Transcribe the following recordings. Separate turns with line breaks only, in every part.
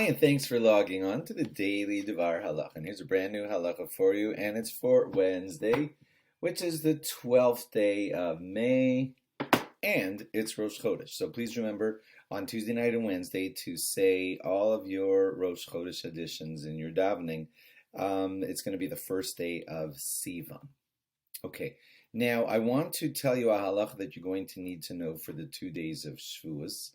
and thanks for logging on to the Daily DVAR Halacha. And here's a brand new halacha for you, and it's for Wednesday, which is the 12th day of May, and it's Rosh Chodesh. So please remember on Tuesday night and Wednesday to say all of your Rosh Chodesh additions in your davening. It's going to be the first day of Sivan. Okay, now I want to tell you a halacha that you're going to need to know for the 2 days of Shavuos.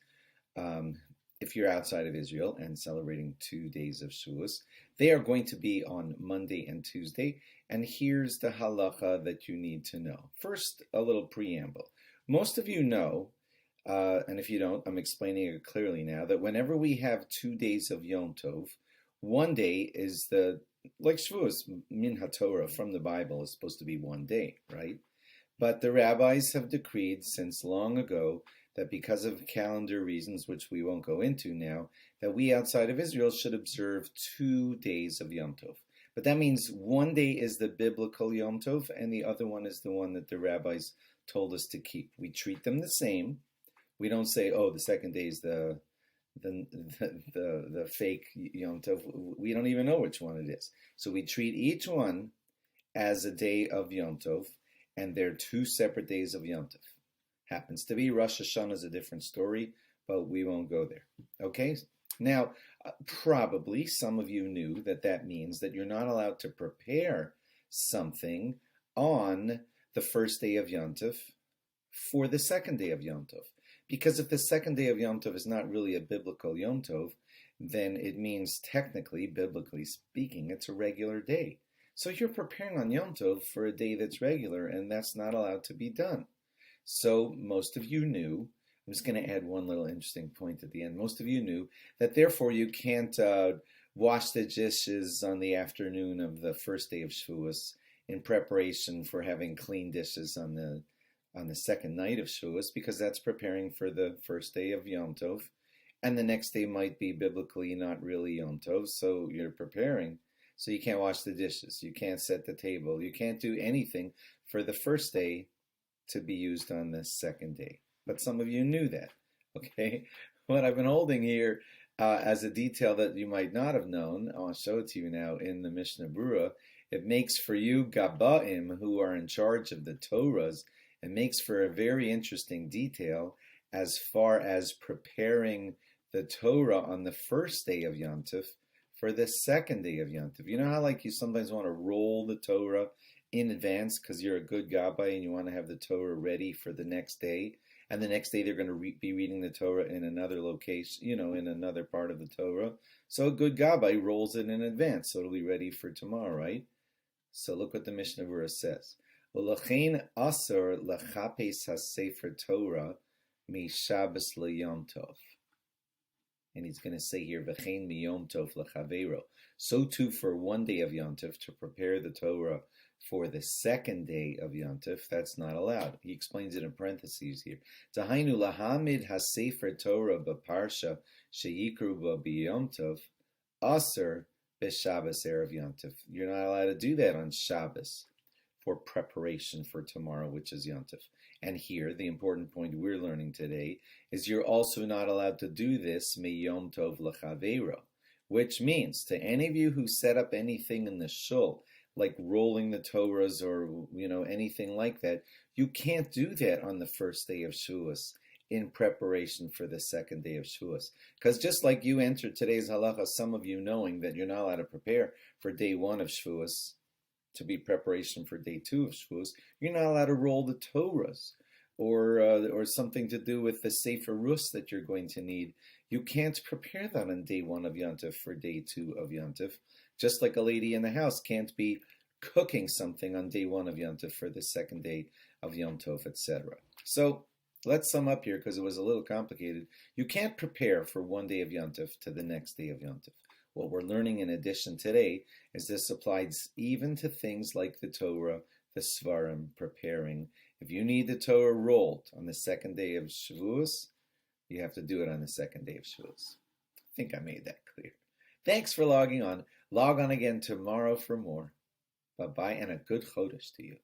If you're outside of Israel and celebrating 2 days of Shavuos, they are going to be on Monday and Tuesday. And here's the halacha that you need to know. First, a little preamble. Most of you know, and if you don't, I'm explaining it clearly now, that whenever we have 2 days of Yom Tov, one day is like Shavuos, Min HaTorah from the Bible is supposed to be 1 day, right? But the rabbis have decreed since long ago that because of calendar reasons, which we won't go into now, that we outside of Israel should observe 2 days of Yom Tov. But that means 1 day is the biblical Yom Tov, and the other one is the one that the rabbis told us to keep. We treat them the same. We don't say, oh, the second day is the fake Yom Tov. We don't even know which one it is. So we treat each one as a day of Yom Tov, and they're 2 separate days of Yom Tov. Happens to be Rosh Hashanah is a different story, but we won't go there. Okay? Now, probably some of you knew that that means that you're not allowed to prepare something on the first day of Yom Tov for the second day of Yom Tov. Because if the second day of Yom Tov is not really a biblical Yom Tov, then it means technically, biblically speaking, it's a regular day. So you're preparing on Yom Tov for a day that's regular, and that's not allowed to be done. So most of you knew, I'm just going to add one little interesting point at the end. Most of you knew that therefore you can't wash the dishes on the afternoon of the first day of Shavuos in preparation for having clean dishes on the second night of Shavuos, because that's preparing for the first day of Yom Tov, and the next day might be biblically not really Yom Tov, so you're preparing. So you can't wash the dishes, you can't set the table, you can't do anything for the first day to be used on the second day. But some of you knew that, okay? What I've been holding here as a detail that you might not have known, I'll show it to you now in the Mishnah Berurah. It makes for you Gabaim, who are in charge of the Torahs, it makes for a very interesting detail as far as preparing the Torah on the first day of Yom Tov for the second day of Yom Tov. You know how like you sometimes want to roll the Torah in advance because you're a good gabbai and you want to have the Torah ready for the next day, and the next day they're going to be reading the Torah in another location, in another part of the Torah. So a good gabbai rolls it in advance, so it'll be ready for tomorrow, right? So look what the Mishnah Berurah says. U'lachein asur lechapes hasefer Torah mishabes leyom tov. And he's going to say here, v'chein miyom tov lechavero. So too for 1 day of Yom Tov to prepare the Torah for the second day of Yom Tov, that's not allowed. He explains it in parentheses here. Tahainu lahamid hasefer Torah b'parsha sheyikru b'yom tov asur b'Shabbos erev Yom Tov. You're not allowed to do that on Shabbos for preparation for tomorrow, which is Yom Tov. And here, the important point we're learning today is you're also not allowed to do this miyom tov lechavero, which means to any of you who set up anything in the shul, like rolling the Torahs or anything like that, you can't do that on the first day of Shavuos in preparation for the second day of Shavuos. Because just like you entered today's halacha, some of you knowing that you're not allowed to prepare for day 1 of Shavuos to be preparation for day 2 of Shavuos, you're not allowed to roll the Torahs or something to do with the Sefer Rus that you're going to need. You can't prepare that on day 1 of Yom Tov for day 2 of Yom Tov. Just like a lady in the house can't be cooking something on day 1 of Yom Tov for the second day of Yom Tov, etc. So let's sum up here because it was a little complicated. You can't prepare for 1 day of Yom Tov to the next day of Yom Tov. What we're learning in addition today is this applies even to things like the Torah, the Svarim, preparing. If you need the Torah rolled on the second day of Shavuos, you have to do it on the second day of Shavuos. I think I made that clear. Thanks for logging on. Log on again tomorrow for more. Bye-bye and a good Chodesh to you.